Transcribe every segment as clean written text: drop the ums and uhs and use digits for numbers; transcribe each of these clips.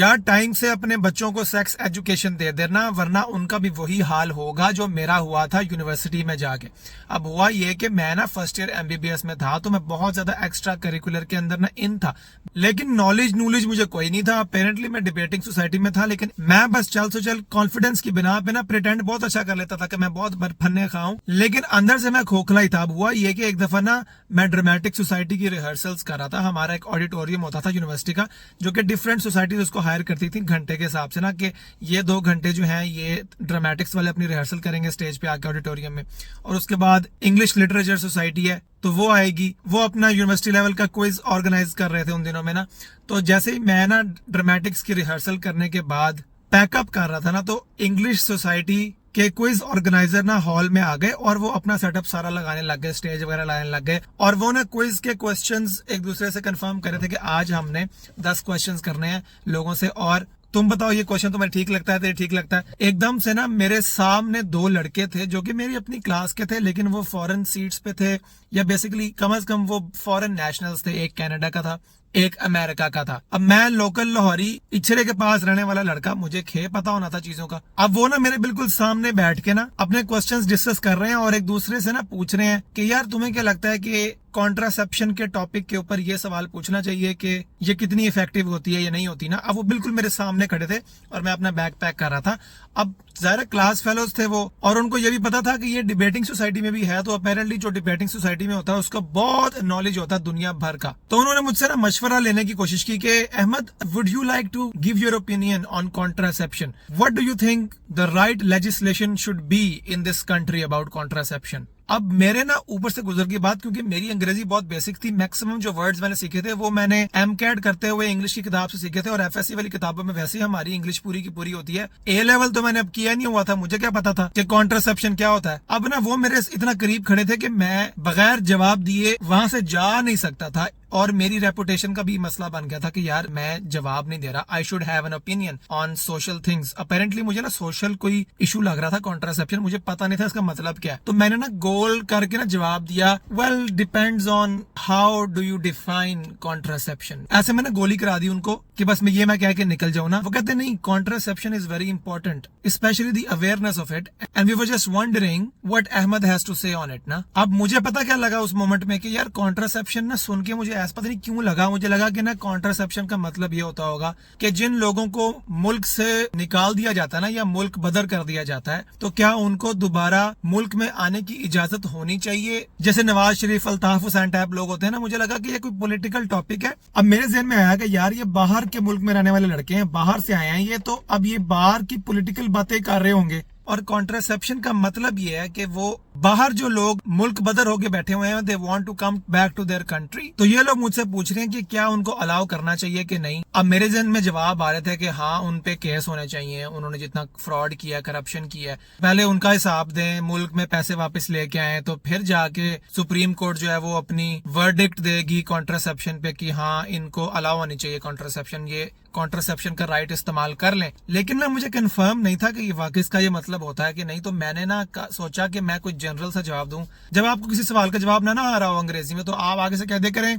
यार टाइम से अपने बच्चों को सेक्स एजुकेशन दे देना, वरना उनका भी वही हाल होगा जो मेरा हुआ था यूनिवर्सिटी में जाके। अब हुआ ये कि मैं ना फर्स्ट ईयर एमबीबीएस में था, तो मैं बहुत ज्यादा एक्स्ट्रा करिकुलर के अंदर ना इन था, लेकिन नॉलेज मुझे कोई नहीं था। अपेरेंटली मैं डिबेटिंग सोसाइटी में था, लेकिन मैं बस चल सो चल कॉन्फिडेंस की बिना पे ना प्रिटेंड बहुत अच्छा कर लेता था कि मैं बहुत फन्ने खाऊं, लेकिन अंदर से मैं खोखला ही था। अब हुआ ये कि एक दफा ना मैं ड्रामेटिक सोसाइटी की रिहर्सल्स कर रहा था। हमारा एक ऑडिटोरियम होता था यूनिवर्सिटी का, जो कि डिफरेंट सोसाइटी उसको हायर करती थी घंटे के हिसाब से ना, कि ये 2 घंटे जो है ये ड्रामेटिक्स वाले अपनी रिहर्सल करेंगे स्टेज पे आके ऑडिटोरियम में, और उसके बाद इंग्लिश लिटरेचर सोसाइटी है तो वो आएगी, वो अपना यूनिवर्सिटी लेवल का क्विज ऑर्गेनाइज कर रहे थे उन दिनों में ना। तो जैसे ही मैं ना ड्रामेटिक्स की रिहर्सल करने के बाद पैकअप कर रहा था ना, तो इंग्लिश सोसाइटी के क्विज ऑर्गेनाइजर ना हॉल में आ गए और वो अपना सेटअप सारा लगाने लग गए, स्टेज वगैरह लगाने लग गए, और वो ना क्विज के क्वेश्चंस एक दूसरे से कंफर्म कर रहे थे कि आज हमने 10 क्वेश्चंस करने हैं लोगों से, और तुम बताओ ये क्वेश्चन तुम्हें ठीक लगता है तो ये ठीक लगता है। एकदम से ना मेरे सामने 2 लड़के थे जो कि मेरी अपनी क्लास के थे, लेकिन वो फॉरेन सीट्स पे थे, या बेसिकली कम से कम वो फॉरेन नेशनल्स थे। एक कनाडा का था, एक अमेरिका का था। अब मैं लोकल लाहौरी इछरे के पास रहने वाला लड़का, मुझे खे पता होना था चीजों का। अब वो ना मेरे बिल्कुल सामने बैठ के ना अपने क्वेश्चंस डिस्कस कर रहे हैं और एक दूसरे से ना पूछ रहे हैं कि यार तुम्हें क्या लगता है कि कॉन्ट्रासेप्शन के टॉपिक के ऊपर ये सवाल पूछना चाहिए कि ये कितनी इफेक्टिव होती है या नहीं होती ना। अब वो बिल्कुल मेरे सामने खड़े थे और मैं अपना बैग पैक कर रहा था। अब ज़ाहिर क्लास फेलोज थे वो, और उनको ये भी पता था कि ये डिबेटिंग सोसाइटी में भी है, तो अपेरेंटली जो डिबेटिंग सोसाइटी में होता है उसका बहुत नॉलेज होता है दुनिया भर का। तो उन्होंने मुझसे ना मशवरा लेने की कोशिश की कि Ahmed, would you like to give your opinion on contraception? What do you think the right legislation should be in this country about contraception? अब मेरे ना ऊपर से गुजर की बात, क्योंकि मेरी अंग्रेजी बहुत बेसिक थी, मैक्सिमम जो वर्ड्स मैंने सीखे थे वो मैंने एमकैड करते हुए इंग्लिश की किताब से सीखे थे, और एफएससी वाली किताबों में वैसे ही हमारी इंग्लिश पूरी की पूरी होती है। ए लेवल तो मैंने अब किया नहीं हुआ था, मुझे क्या पता था कि कॉन्ट्रासेप्शन क्या होता है। अब ना वो मेरे इतना करीब खड़े थे कि मैं बगैर जवाब दिए वहां से जा नहीं सकता था, और मेरी रेपुटेशन का भी मसला बन गया था कि यार मैं जवाब नहीं दे रहा, I should have an opinion on social things. Apparently मुझे ना सोशल कोई इशू लग रहा था कॉन्ट्रासेप्शन, मुझे पता नहीं था इसका मतलब क्या है। तो मैंने ना गोल करके ना जवाब दिया, well depends on how do you define contraception. ऐसे मैंने गोली करा दी उनको कि बस मैं कह के निकल जाऊं ना। वो कहते नहीं, contraception is very important, specially the awareness of it, and we were just wondering what Ahmed has to say on it ना। अब मुझे पता क्या लगा उस मोमेंट में कि यार कॉन्ट्रासेप्शन ना सुन के मुझे ऐसा पता नहीं क्यों लगा, मुझे लगा कि ना कॉन्ट्रासेप्शन का मतलब ये होता होगा कि जिन लोगों को मुल्क से निकाल दिया जाता है ना, या मुल्क बदर कर दिया जाता है, तो क्या उनको दोबारा मुल्क में आने की इजाजत होनी चाहिए, जैसे नवाज शरीफ, अल्ताफ हुसैन टाइप लोग होते हैं ना। मुझे लगा कि ये कोई पॉलिटिकल टॉपिक है। अब मेरे जहन में आया कि यार ये बाहर के मुल्क में रहने वाले लड़के हैं, बाहर से आए हैं ये, तो अब ये बाहर की पॉलिटिकल बातें कर रहे होंगे, और कॉन्ट्रासेप्शन का मतलब ये है कि वो बाहर जो लोग मुल्क बदर होके बैठे हुए हैं, they want to come back to their country, तो ये लोग मुझसे पूछ रहे हैं कि क्या उनको अलाउ करना चाहिए कि नहीं। अब मेरे जहन में जवाब आ रहे थे कि हाँ, उन पे केस होने चाहिए, उन्होंने जितना फ्रॉड किया, करप्शन किया, पहले उनका हिसाब दें, मुल्क में पैसे वापस लेके आए, तो फिर जाके सुप्रीम कोर्ट जो है वो अपनी वर्डिक्ट देगी कॉन्ट्रासेप्शन पे कि हाँ इनको अलाउ होनी चाहिए कॉन्ट्रासेप्शन, ये कॉन्ट्रासेप्शन का राइट इस्तेमाल कर लें। लेकिन ना मुझे कंफर्म नहीं था कि वाकई इसका ये मतलब होता है कि नहीं, तो मैंने ना सोचा कि मैं कुछ जनरल सा जवाब दूं। जब आपको किसी सवाल का जवाब ना आ रहा हो अंग्रेजी में, तो आप आगे से कह दे करें,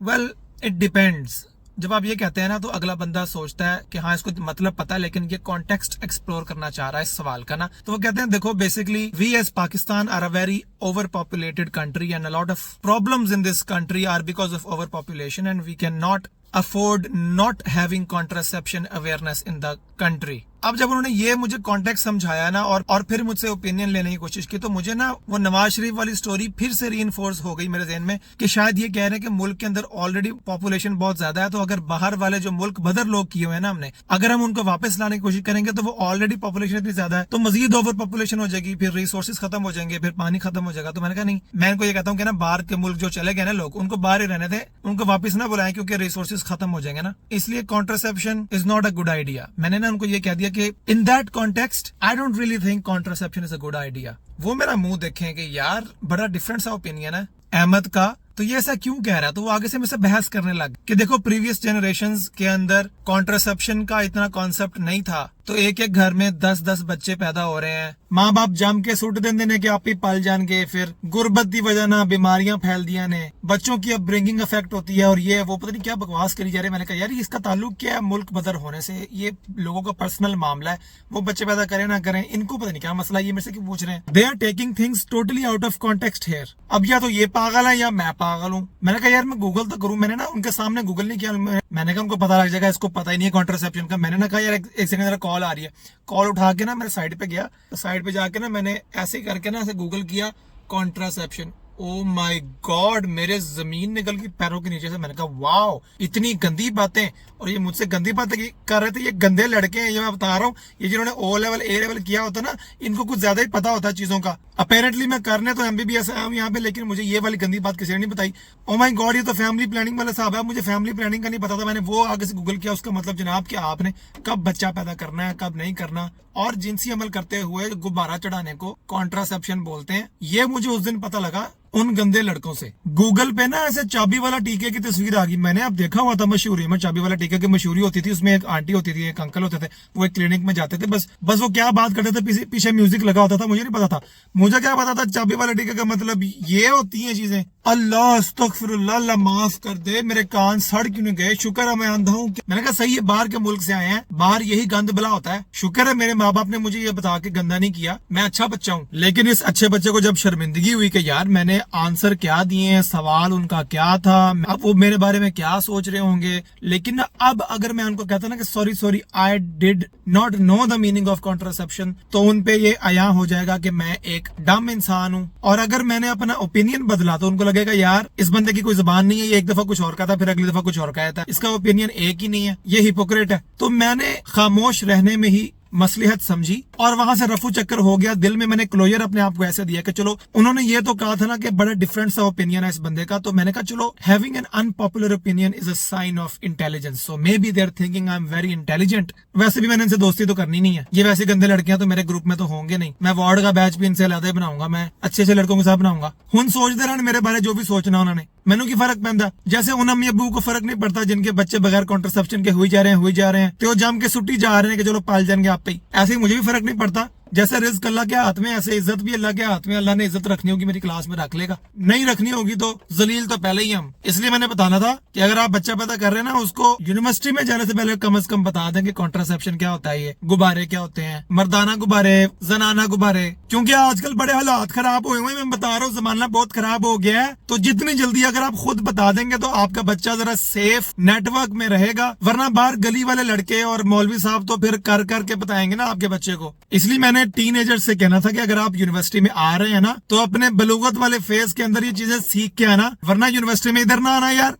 वेल इट डिपेंड्स। जब आप ये कहते हैं ना, तो अगला बंदा सोचता है कि हाँ इसको मतलब पता है, लेकिन ये कॉन्टेक्स्ट एक्सप्लोर करना चाह रहा है इस सवाल का ना। तो वो कहते हैं देखो, basically we as Pakistan are a very over populated country, and a lot of problems in this country are because of over population, and we can not afford not having contraception awareness in the country। अब जब उन्होंने ये मुझे context समझाया ना, और फिर मुझसे ओपिनियन लेने की कोशिश की, तो मुझे ना वो नवाज शरीफ वाली स्टोरी फिर से रीइंफोर्स हो गई मेरे ज़हन में कि शायद ये कह रहे हैं कि मुल्क के अंदर ऑलरेडी पॉपुलेशन बहुत ज्यादा है, तो अगर बाहर वाले जो मुल्क बदर लोग किए हुए हैं ना हमने, अगर हम उनको वापस लाने की कोशिश करेंगे तो वो ऑलरेडी पॉपुलेशन इतनी ज्यादा है, तो मजीद ओवर पॉपुलेशन हो जाएगी, फिर रिसोर्सेज खत्म हो जाएंगे, फिर पानी खत्म हो जाएगा। तो मैंने कहा नहीं, मैं इनको ये कहता हूँ कि ना बाहर के मुल्क जो चले गए ना लोग, उनको बाहर ही रहने थे, उनको वापस ना बुलाएं, क्योंकि रिसोर्सेज खत्म हो जाएंगे ना। इसलिए contraception is not a good idea. मैंने ना उनको ये कह दिया कि in that context I don't really think contraception is a good idea. वो मेरा मुंह देखें कि यार बड़ा डिफरेंट सा ओपिनियन है अहमद का, तो ये ऐसा क्यों कह रहा है। तो वो आगे से मुझसे बहस करने लग कि देखो प्रीवियस जनरेशंस के अंदर कॉन्ट्रासेप्शन का इतना कॉन्सेप्ट नहीं था, तो एक एक घर में 10-10 बच्चे पैदा हो रहे हैं। माँ बाप जम के सुट देंगे ने कि आप ही पल जाएंगे, फिर गुर्बत की वजह ना बीमारियां फैल दिया ने, बच्चों की अपब्रिंगिंग इफेक्ट होती है और ये वो पता नहीं क्या बकवास करी जा रही है। मैंने कहा यार इसका ताल्लुक क्या है मुल्क बदर होने से, ये लोगों का पर्सनल मामला है, वो बच्चे पैदा करें ना करें, इनको पता नहीं क्या मसला, ये मेरे से क्यों पूछ रहे हैं। They are taking things totally out of context here. अब या तो ये पागल है या मैं पागल हूँ। मैंने कहा यार मैं गूगल तो करूँ, मैंने ना उनके सामने गूगल नहीं किया, मैंने कहा उनको पता लग जाएगा, इसको पता ही नहीं है कॉन्ट्रासेप्शन का। मैंने ना कहा यार एक सेकंड जरा कॉल आ रही है, कॉल उठा के ना मैं साइड पे गया, तो साइड पे जाके ना मैंने ऐसे करके ना ऐसे गूगल किया कॉन्ट्रासेप्शन। ओ माय गॉड, मेरे जमीन निकल गई पैरों के नीचे से। मैंने कहा वाओ, इतनी गंदी बातें, और ये मुझसे गंदी बातें कर रहे थे। ये गंदे लड़के हैं, ये मैं बता रहा हूँ, ये जिन्होंने ओ लेवल ए लेवल किया होता ना, इनको कुछ ज्यादा ही पता होता है चीजों का। अपेरेंटली मैं करने तो एमबीबीएस आया हूँ यहाँ पे, लेकिन मुझे ये वाली गंदी बात किसी ने नहीं बताई। ओ माय गॉड, ये तो फैमिली प्लानिंग वाला साहब है, मुझे फैमिली प्लानिंग का नहीं पता था। मैंने वो आगे से गूगल किया, उसका मतलब जनाब कि आपने कब बच्चा पैदा करना है कब नहीं करना, और जिनसी अमल करते हुए गुब्बारा चढ़ाने को कॉन्ट्रासेप्शन बोलते हैं। ये मुझे उस दिन पता लगा उन गंदे लड़कों से। गूगल पे ना ऐसे चाबी वाला टीके की तस्वीर आ गई, मैंने अब देखा हुआ था मशहूरी में, चाबी वाला टीके की मशहूरी होती थी, उसमें एक आंटी होती थी एक अंकल होते थे, वो एक क्लिनिक में जाते थे, बस वो क्या बात करते थे, पीछे म्यूजिक लगा होता था, मुझे नहीं पता था। मुझे क्या पता था चाबी वाले टीके का मतलब ये होती है चीजें। अल्लाह अस्तगफिरुल्लाह, अल्लाह माफ कर दे, मेरे कान सड़ क्यों नहीं गए, शुक्र है मैं अंधा हूँ। मैंने कहा सही है, बाहर के मुल्क से आए हैं, बाहर यही गंद बला होता है, शुक्र है मेरे माँ बाप ने मुझे ये बता के गंदा नहीं किया, मैं अच्छा बच्चा हूँ। लेकिन इस अच्छे बच्चे को जब शर्मिंदगी हुई कि यार मैंने आंसर क्या दिए हैं, सवाल उनका क्या था, अब वो मेरे बारे में क्या सोच रहे होंगे। लेकिन अब अगर मैं उनको कहता ना कि sorry I did not know the meaning of contraception, तो उन पे ये आया हो जाएगा कि मैं एक डम इंसान हूँ। और अगर मैंने अपना ओपिनियन बदला तो उनको लगेगा यार इस बंदे की कोई जुबान नहीं है, ये एक दफा कुछ और कहता फिर अगली दफा कुछ और कहता है, इसका ओपिनियन एक ही नहीं है, ये हिपोक्रेट है। तो मैंने खामोश रहने में ही मसलिहत समझी और वहां से रफू चक्कर हो गया। दिल में मैंने क्लोजर अपने आप को ऐसे दिया कि चलो, उन्होंने ये तो कहा था ना कि बड़ा डिफरेंट सा ओपिनियन है इस बंदे का, तो मैंने कहा चलो, having an unpopular opinion is a sign of intelligence, so maybe they are thinking I am very intelligent. वैसे भी मैंने इनसे दोस्ती तो करनी नहीं है, ये वैसे गंदे लड़कियां तो मेरे ग्रुप में तो होंगे नहीं, मैं वार्ड का बैच भी इनसे अलग बनाऊंगा, मैं अच्छे अच्छे लड़कों के साथ बनाऊंगा। हुन सोचते रहने मेरे बारे जो भी सोचना उन्होंने, मैनू की फर्क पैंदा, जैसे उन अम्मी अब्बू को फर्क नहीं पड़ता जिनके बच्चे बगैर कॉन्ट्रासेप्शन के हुई जा रहे हैं, तो जम के सुट्टी जा रहे हैं कि चलो पाल जाएंगे आप पे ही। ऐसे ही मुझे भी फर्क नहीं पड़ता, जैसे रिस्क अल्लाह के हाथ में, ऐसे इज्जत भी अल्लाह के हाथ में। अल्लाह ने इज्जत रखनी होगी मेरी क्लास में रख लेगा, नहीं रखनी होगी तो जलील तो पहले ही हम। इसलिए मैंने बताना था कि अगर आप बच्चा पैदा कर रहे हैं ना, उसको यूनिवर्सिटी में जाने से पहले कम से कम बता दें कि कॉन्ट्रासेप्शन क्या होता है, ये गुब्बारे क्या होते हैं, मर्दाना गुब्बारे, जनाना गुब्बारे, क्योंकि आजकल बड़े हालात खराब हुए हैं। मैं बता रहा हूँ जमाना बहुत खराब हो गया है, तो जितनी जल्दी अगर आप खुद बता देंगे तो आपका बच्चा जरा सेफ नेटवर्क में रहेगा, वरना बाहर गली वाले लड़के और मौलवी साहब तो फिर कर करके बताएंगे ना आपके बच्चे को। इसलिए मैंने टीनेजर से कहना था कि अगर आप यूनिवर्सिटी में आ रहे हैं ना, तो अपने बलूगत वाले फेज के अंदर ये चीजें सीख के आना, वरना यूनिवर्सिटी में इधर ना आना यार।